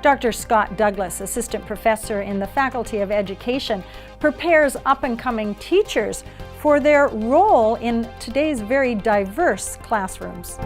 Dr. Scott Douglas, assistant professor in the Faculty of Education, prepares up-and-coming teachers for their role in today's very diverse classrooms.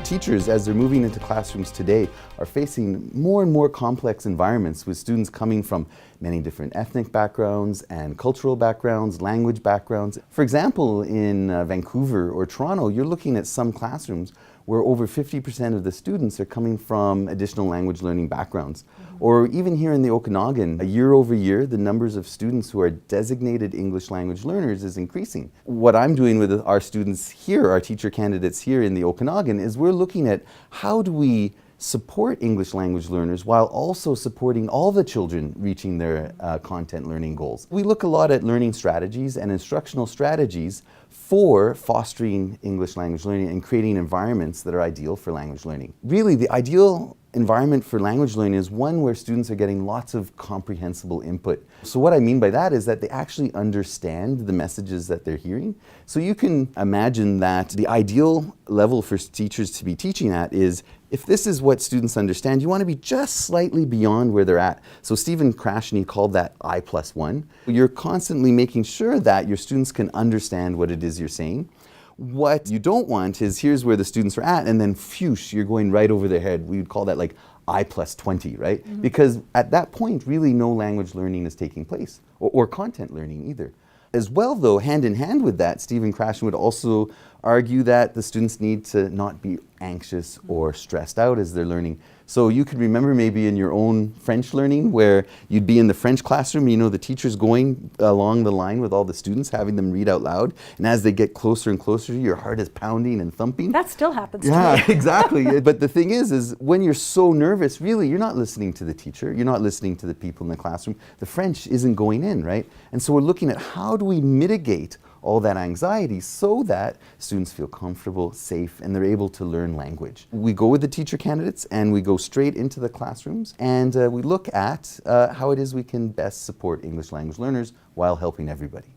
Teachers, as they're moving into classrooms today, are facing more and more complex environments with students coming from many different ethnic backgrounds and cultural backgrounds, language backgrounds. For example, in Vancouver or Toronto, you're looking at some classrooms where over 50% of the students are coming from additional language learning backgrounds. Or even here in the Okanagan, year over year, the numbers of students who are designated English language learners is increasing. What I'm doing with our students here, our teacher candidates here in the Okanagan, is we're looking at how do we support English language learners while also supporting all the children reaching their content learning goals. We look a lot at learning strategies and instructional strategies for fostering English language learning and creating environments that are ideal for language learning. Really, the ideal environment for language learning is one where students are getting lots of comprehensible input. So what I mean by that is that they actually understand the messages that they're hearing. So you can imagine that the ideal level for teachers to be teaching at is, if this is what students understand, you want to be just slightly beyond where they're at. So Stephen Krasny called that I+1. You're constantly making sure that your students can understand what it is you're saying. What you don't want is, here's where the students are at, and then phew, you're going right over their head. We would call that like I+20, right? Mm-hmm. Because at that point, really no language learning is taking place, or content learning either. As well, though, hand in hand with that, Stephen Krasny would also argue that the students need to not be anxious or stressed out as they're learning. So you could remember maybe in your own French learning where you'd be in the French classroom, you know, the teacher's going along the line with all the students, having them read out loud. And as they get closer and closer, your heart is pounding and thumping. That still happens to me. Exactly. But the thing is when you're so nervous, really, you're not listening to the teacher. You're not listening to the people in the classroom. The French isn't going in, right? And so we're looking at how do we mitigate all that anxiety so that students feel comfortable, safe, and they're able to learn language. We go with the teacher candidates and we go straight into the classrooms, and we look at how it is we can best support English language learners while helping everybody.